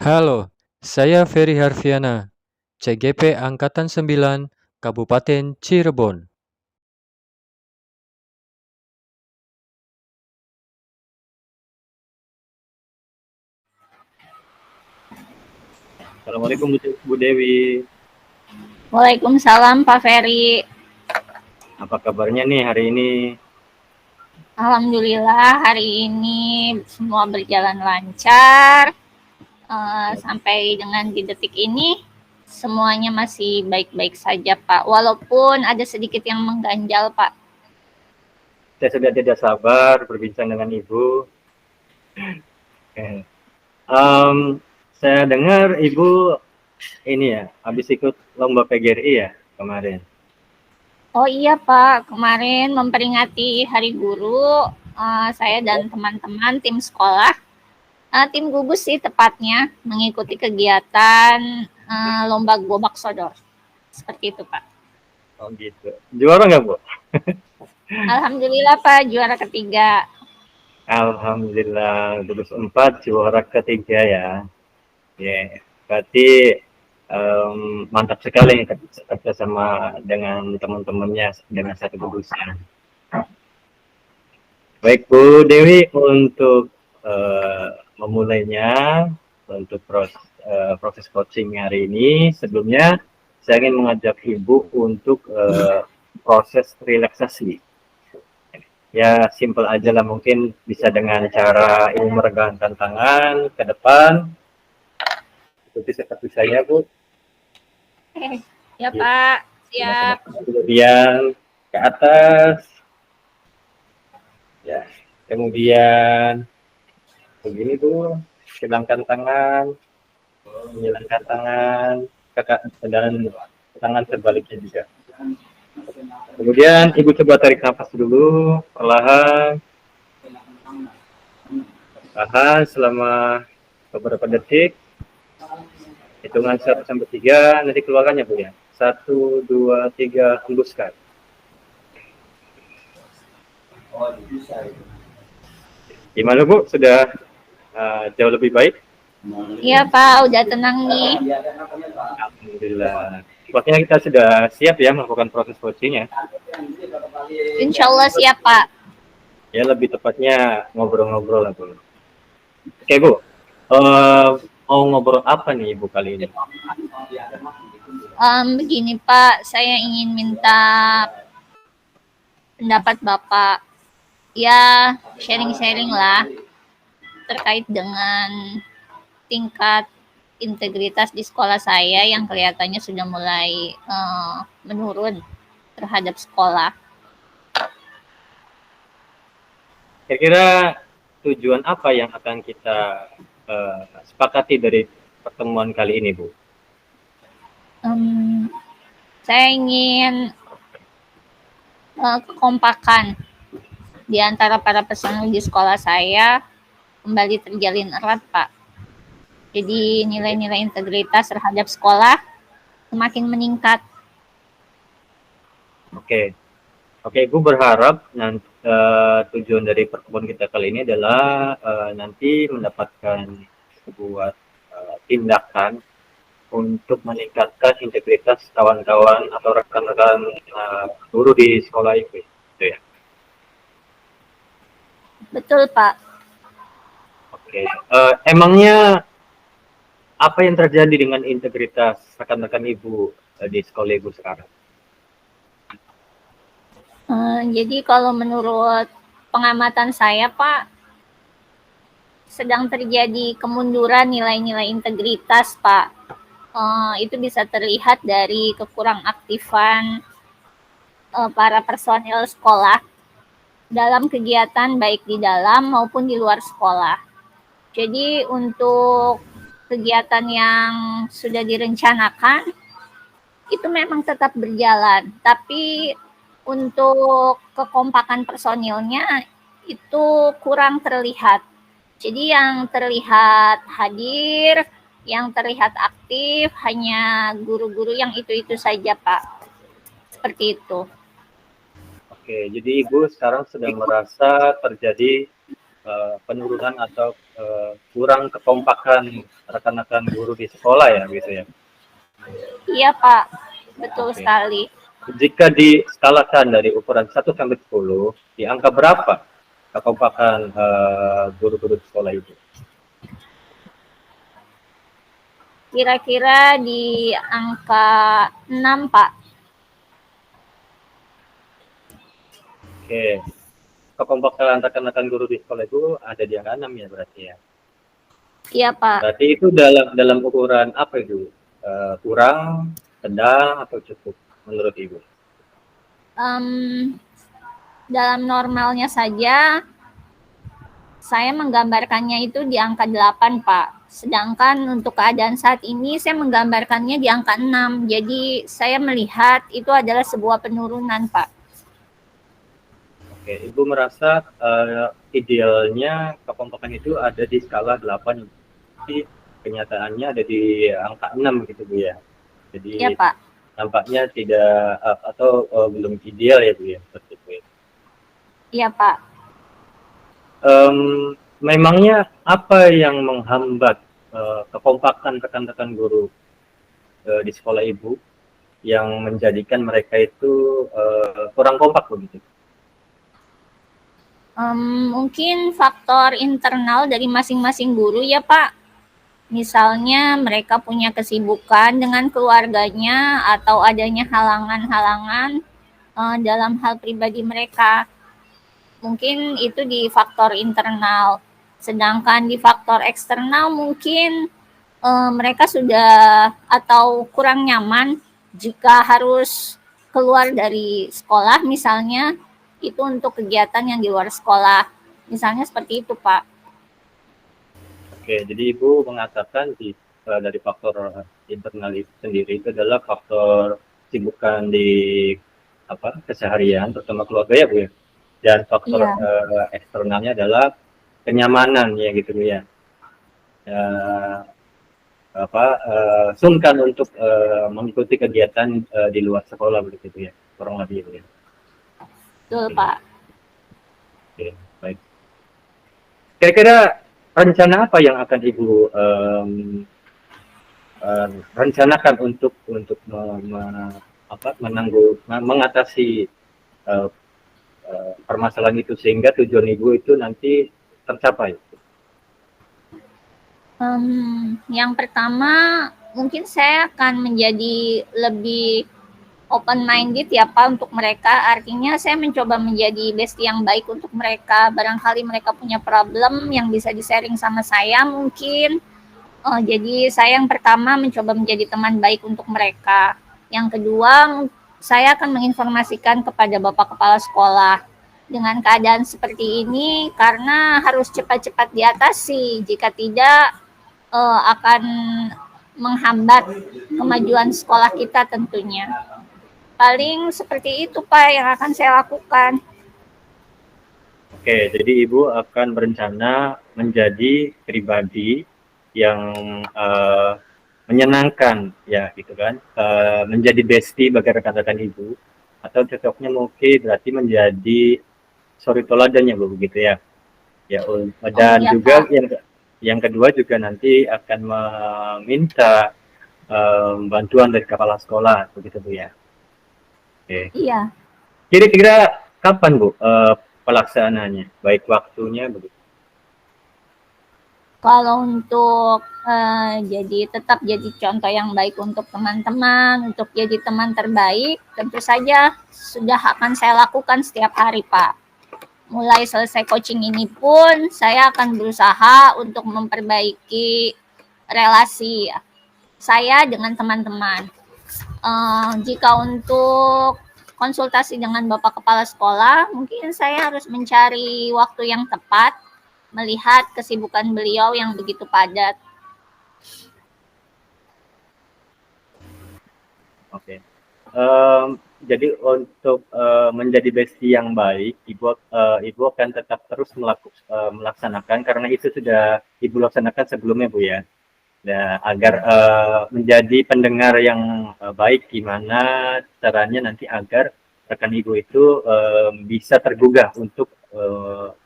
Halo, saya Ferry Harfiana, CGP Angkatan 9, Kabupaten Cirebon. Assalamualaikum Bu Dewi. Waalaikumsalam Pak Ferry. Apa kabarnya nih hari ini? Alhamdulillah hari ini semua berjalan lancar. Sampai dengan di detik ini semuanya masih baik-baik saja Pak. Walaupun ada sedikit yang mengganjal Pak. Saya sudah tidak sabar berbincang dengan Ibu. Saya dengar Ibu ini ya, habis ikut lomba PGRI ya kemarin. Oh iya Pak, kemarin memperingati Hari Guru, saya dan teman-teman tim sekolah, tim gugus sih tepatnya, mengikuti kegiatan lomba gobak sodor. Seperti itu Pak. Oh gitu. Juara nggak Bu? Alhamdulillah Pak, juara ketiga. Alhamdulillah, lulus 4, juara ketiga ya. Ya, berarti mantap sekali kerja sama dengan teman-temannya dengan satu gugusan. Baik Bu Dewi, untuk memulainya, untuk proses coaching hari ini, sebelumnya saya ingin mengajak Ibu untuk proses relaksasi. Ya, simpel aja lah, mungkin bisa dengan cara Ibu meregangkan tangan ke depan, seperti seperti saya Bu. Ya Pak, siap. Kemudian ke atas, ya. Kemudian begini tuh, hilangkan tangan, menyilangkan tangan, dan tangan sebaliknya juga. Kemudian Ibu coba tarik nafas dulu, perlahan, tahan selama beberapa detik, hitungan 1 sampai 3, nanti keluarkannya Bu ya. 1, 2, 3, hembuskan. Gimana Bu, sudah jauh lebih baik? Iya Pak, udah tenang nih. Alhamdulillah. Sepertinya kita sudah siap ya melakukan proses coaching ya. Insya Allah siap Pak. Ya lebih tepatnya ngobrol-ngobrol lah Bu. Oke Bu, mau ngobrol apa nih Ibu kali ini? Begini Pak, saya ingin minta pendapat Bapak. Ya, sharing-sharing lah terkait dengan tingkat integritas di sekolah saya yang kelihatannya sudah mulai menurun terhadap sekolah. Kira-kira tujuan apa yang akan kita sepakati dari pertemuan kali ini Bu? Saya ingin kekompakan di antara para personel di sekolah saya kembali terjalin erat Pak. Jadi nilai-nilai integritas terhadap sekolah semakin meningkat. Oke, Ibu berharap nanti tujuan dari pertemuan kita kali ini adalah nanti mendapatkan sebuah tindakan untuk meningkatkan integritas kawan-kawan atau rekan-rekan guru di sekolah Ibu, gitu ya. Betul Pak. Oke, emangnya apa yang terjadi dengan integritas rekan-rekan Ibu di sekolah Ibu sekarang? Jadi kalau menurut pengamatan saya Pak, sedang terjadi kemunduran nilai-nilai integritas Pak. Itu bisa terlihat dari kekurang aktifan para personil sekolah dalam kegiatan baik di dalam maupun di luar sekolah. Jadi untuk kegiatan yang sudah direncanakan itu memang tetap berjalan, tapi untuk kekompakan personilnya itu kurang terlihat. Jadi yang terlihat hadir, yang terlihat aktif hanya guru-guru yang itu-itu saja Pak. Seperti itu. Oke, jadi Ibu sekarang sedang merasa terjadi penurunan atau kurang kekompakan rekan-rekan guru di sekolah ya gitu ya. Iya Pak, betul Oke. sekali. Jika diskalakan dari ukuran 1 sampai 10, di angka berapa kekompakan guru-guru di sekolah itu? Kira-kira di angka 6 Pak. Oke. Kekompakan rekan-rekan guru di sekolah itu ada di angka 6 ya berarti ya. Iya Pak. Berarti itu dalam ukuran apa itu? Kurang, sedang, atau cukup menurut Ibu? Dalam normalnya saja saya menggambarkannya itu di angka 8 Pak. Sedangkan untuk keadaan saat ini saya menggambarkannya di angka 6. Jadi saya melihat itu adalah sebuah penurunan Pak. Oke, Ibu merasa idealnya kekompakan itu ada di skala 8, tapi kenyataannya ada di angka 6 gitu Bu ya. Jadi Iya Pak. nampaknya tidak atau belum ideal ya Bu ya, seperti itu ya. Iya Pak. Memangnya apa yang menghambat kekompakan rekan-rekan guru di sekolah Ibu yang menjadikan mereka itu kurang kompak begitu? Mungkin faktor internal dari masing-masing guru ya Pak. Misalnya mereka punya kesibukan dengan keluarganya atau adanya halangan-halangan dalam hal pribadi mereka. Mungkin itu di faktor internal. Sedangkan di faktor eksternal mungkin mereka sudah atau kurang nyaman jika harus keluar dari sekolah misalnya itu untuk kegiatan yang di luar sekolah. Misalnya seperti itu, Pak. Oke, jadi Ibu mengatakan dari faktor internal itu sendiri itu adalah faktor kesibukan di keseharian, terutama keluarga ya Bu ya. Dan faktor eksternalnya adalah kenyamanan ya gitu Bu ya. Sungkan untuk mengikuti kegiatan di luar sekolah begitu ya, kurang lebih ya. Betul, Pak. Oke, baik. Kira-kira rencana apa yang akan Ibu rencanakan untuk mengatasi permasalahan itu sehingga tujuan Ibu itu nanti tercapai? Yang pertama mungkin saya akan menjadi lebih open minded ya Pak untuk mereka. Artinya saya mencoba menjadi bestie yang baik untuk mereka. Barangkali mereka punya problem yang bisa di-sharing sama saya mungkin. Jadi saya yang pertama mencoba menjadi teman baik untuk mereka. Yang kedua, saya akan menginformasikan kepada Bapak Kepala Sekolah dengan keadaan seperti ini karena harus cepat-cepat diatasi. Jika tidak akan menghambat kemajuan sekolah kita tentunya. Paling seperti itu Pak yang akan saya lakukan. Oke, jadi Ibu akan berencana menjadi pribadi yang menyenangkan ya gitu kan, menjadi bestie bagi rekan-rekan Ibu, atau cocoknya mungkin berarti menjadi suri toladan ya Bu begitu ya. Ya, dan juga Pak. Yang kedua juga nanti akan meminta bantuan dari kepala sekolah begitu Bu ya. Oke. Iya. Kira-kira kapan Bu pelaksanaannya, baik waktunya begitu? Kalau untuk tetap jadi contoh yang baik untuk teman-teman, untuk jadi teman terbaik, tentu saja sudah akan saya lakukan setiap hari Pak. Mulai selesai coaching ini pun saya akan berusaha untuk memperbaiki relasi saya dengan teman-teman. Jika untuk konsultasi dengan Bapak Kepala Sekolah, mungkin saya harus mencari waktu yang tepat melihat kesibukan beliau yang begitu padat. Oke. Jadi untuk menjadi bestie yang baik, Ibu akan tetap terus melaksanakan karena itu sudah Ibu laksanakan sebelumnya Bu ya. Nah, agar menjadi pendengar yang baik, gimana caranya nanti agar rekan Ibu itu bisa tergugah untuk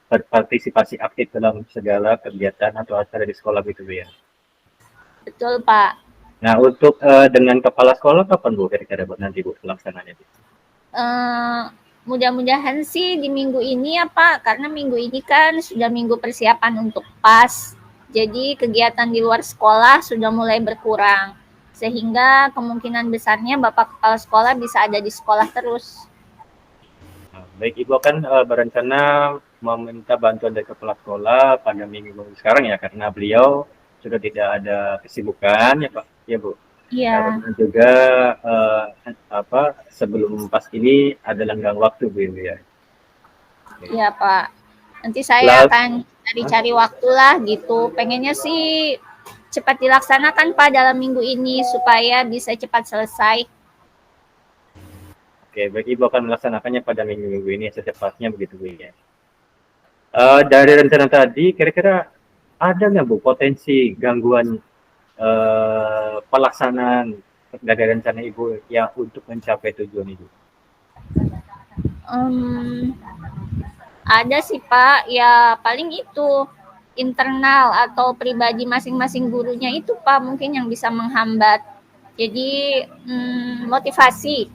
berpartisipasi aktif dalam segala kegiatan atau acara di sekolah gitu Bu ya. Betul, Pak. Nah, untuk dengan kepala sekolah kapan Bu kira-kira nanti Bu pelaksananya? Eh, mudah-mudahan sih di minggu ini ya Pak, karena minggu ini kan sudah minggu persiapan untuk PAS. Jadi kegiatan di luar sekolah sudah mulai berkurang. Sehingga kemungkinan besarnya Bapak Kepala Sekolah bisa ada di sekolah terus. Nah, baik, Ibu akan berencana meminta bantuan dari kepala sekolah pada minggu sekarang ya, karena beliau sudah tidak ada kesibukan ya Pak, ya Bu. Iya. Karena juga sebelum PAS ini ada lenggang waktu Bu ya. Iya Pak. Nanti saya akan cari-cari waktu lah gitu. Pengennya sih cepat dilaksanakan Pak dalam minggu ini supaya bisa cepat selesai. Oke, baik, Ibu akan melaksanakannya pada minggu-minggu ini secepatnya begitu Bu ya. Dari rencana tadi, kira-kira ada nggak Bu potensi gangguan pelaksanaan dari rencana Ibu ya untuk mencapai tujuan Ibu? Ada sih Pak, ya paling itu internal atau pribadi masing-masing gurunya itu Pak mungkin yang bisa menghambat. Jadi motivasi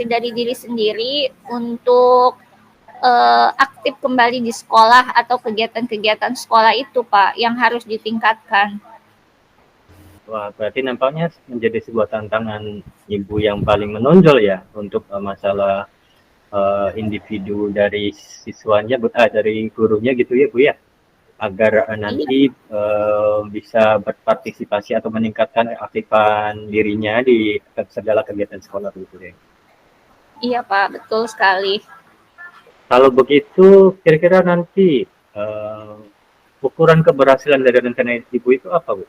dari diri sendiri untuk aktif kembali di sekolah atau kegiatan-kegiatan sekolah itu Pak yang harus ditingkatkan. Wah, berarti nampaknya menjadi sebuah tantangan Ibu yang paling menonjol ya untuk masalah individu dari siswanya, dari gurunya gitu ya Bu ya, agar nanti bisa berpartisipasi atau meningkatkan keaktifan dirinya di segala kegiatan sekolah gitu ya. Iya Pak, betul sekali. Kalau begitu, kira-kira nanti ukuran keberhasilan dari rencana Ibu itu apa Bu?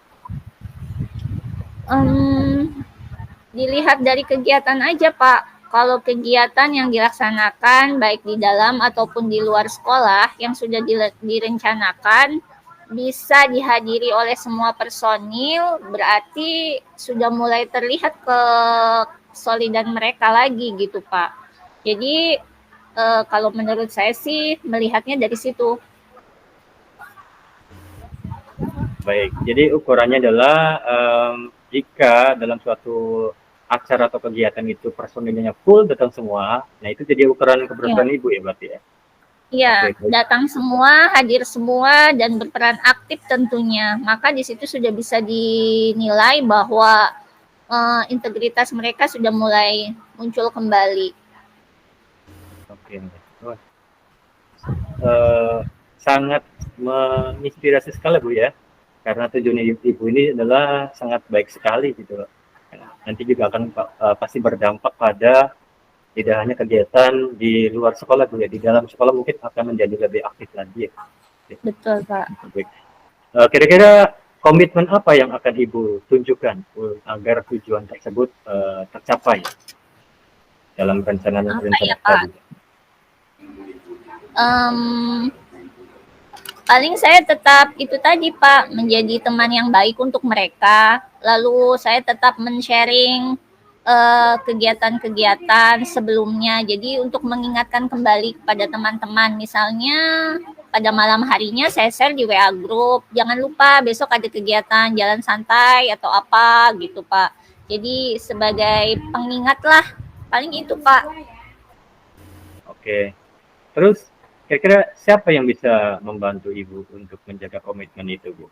Dilihat dari kegiatan aja Pak. Kalau kegiatan yang dilaksanakan baik di dalam ataupun di luar sekolah yang sudah direncanakan bisa dihadiri oleh semua personil, berarti sudah mulai terlihat kesolidan mereka lagi gitu Pak. Jadi kalau menurut saya sih melihatnya dari situ. Baik, jadi ukurannya adalah jika dalam suatu acara atau kegiatan itu personilnya full datang semua, nah itu jadi ukuran keberhasilan Ibu ya berarti ya? Iya, datang semua, hadir semua, dan berperan aktif tentunya. Maka di situ sudah bisa dinilai bahwa integritas mereka sudah mulai muncul kembali. Oke, sangat menginspirasi sekali Bu ya, karena tujuan Ibu ini adalah sangat baik sekali gitu loh. Nanti juga akan pasti berdampak pada tidak hanya kegiatan di luar sekolah Bu ya, di dalam sekolah mungkin akan menjadi lebih aktif lagi ya. Betul Pak. Kira-kira komitmen apa yang akan Ibu tunjukkan agar tujuan tersebut tercapai dalam rencana ya, Pak? Paling saya tetap itu tadi Pak, menjadi teman yang baik untuk mereka. Lalu saya tetap men-sharing kegiatan-kegiatan sebelumnya. Jadi untuk mengingatkan kembali kepada teman-teman, misalnya pada malam harinya saya share di WA group, jangan lupa besok ada kegiatan jalan santai atau apa gitu Pak. Jadi sebagai pengingat lah, paling itu Pak. Oke, terus kira-kira siapa yang bisa membantu Ibu untuk menjaga komitmen itu Bu?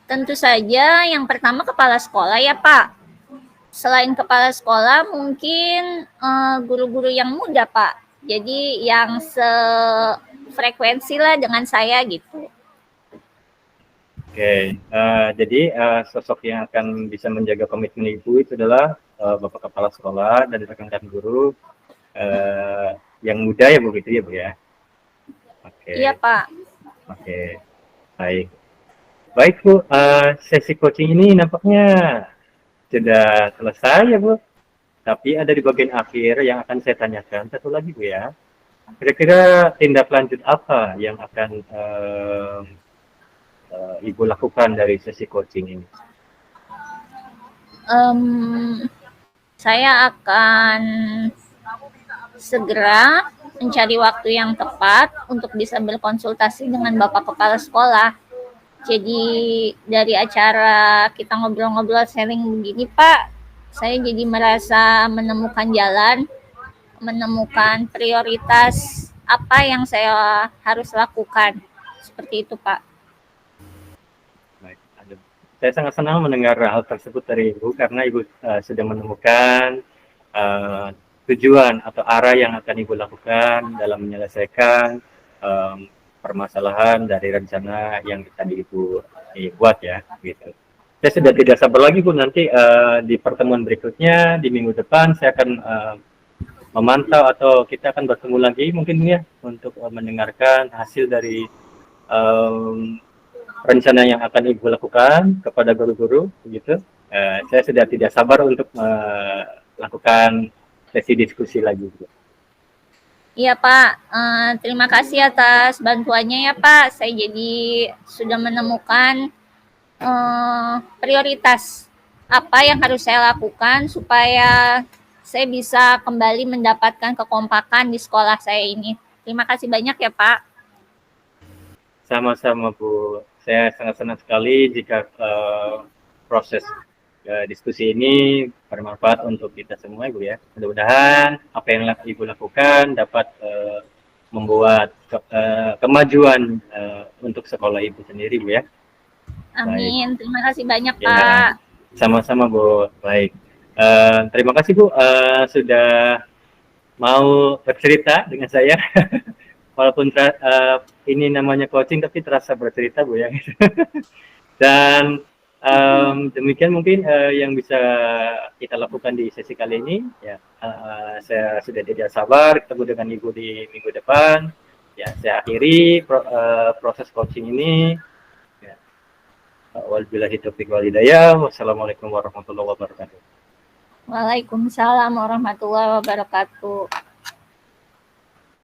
Tentu saja yang pertama kepala sekolah ya Pak. Selain kepala sekolah mungkin guru-guru yang muda Pak. Jadi yang sefrekuensi lah dengan saya gitu. Oke, jadi sosok yang akan bisa menjaga komitmen Ibu itu adalah Bapak Kepala Sekolah dan rekan-rekan guru yang muda ya Bu gitu ya Bu ya? Oke. Iya Pak. Oke, baik. Baik Bu, sesi coaching ini nampaknya sudah selesai ya Bu. Tapi ada di bagian akhir yang akan saya tanyakan satu lagi Bu ya. Kira-kira tindak lanjut apa yang akan Ibu lakukan dari sesi coaching ini? Saya akan segera mencari waktu yang tepat untuk bisa berkonsultasi dengan Bapak Kepala Sekolah. Jadi dari acara kita ngobrol-ngobrol sharing begini Pak, saya jadi merasa menemukan jalan, menemukan prioritas apa yang saya harus lakukan. Seperti itu Pak. Baik, saya sangat senang mendengar hal tersebut dari Ibu karena Ibu sudah menemukan tujuan atau arah yang akan Ibu lakukan dalam menyelesaikan permasalahan dari rencana yang tadi Ibu buat ya, gitu. Saya sudah tidak sabar lagi Bu, nanti di pertemuan berikutnya di minggu depan saya akan memantau atau kita akan bertemu lagi mungkin ya untuk mendengarkan hasil dari rencana yang akan Ibu lakukan kepada guru-guru, begitu. Saya sudah tidak sabar untuk melakukan sesi diskusi lagi. Iya Pak, terima kasih atas bantuannya ya Pak. Saya jadi sudah menemukan prioritas apa yang harus saya lakukan supaya saya bisa kembali mendapatkan kekompakan di sekolah saya ini. Terima kasih banyak ya Pak. Sama-sama Bu, saya sangat senang sekali jika proses diskusi ini bermanfaat untuk kita semua Ibu ya. Mudah-mudahan apa yang Ibu lakukan dapat membuat kemajuan untuk sekolah Ibu sendiri Bu ya. Amin. Baik. Terima kasih banyak Ya, Pak. sama-sama Bu. Baik. Terima kasih Bu sudah mau bercerita dengan saya. Walaupun ini namanya coaching tapi terasa bercerita Bu ya. Dan demikian mungkin yang bisa kita lakukan di sesi kali ini ya. Saya sudah tidak sabar ketemu dengan Ibu di minggu depan ya. Saya akhiri proses coaching ini ya. Wabillahi taufiq wal hidayah. Wassalamualaikum warahmatullahi wabarakatuh. Waalaikumsalam warahmatullahi wabarakatuh.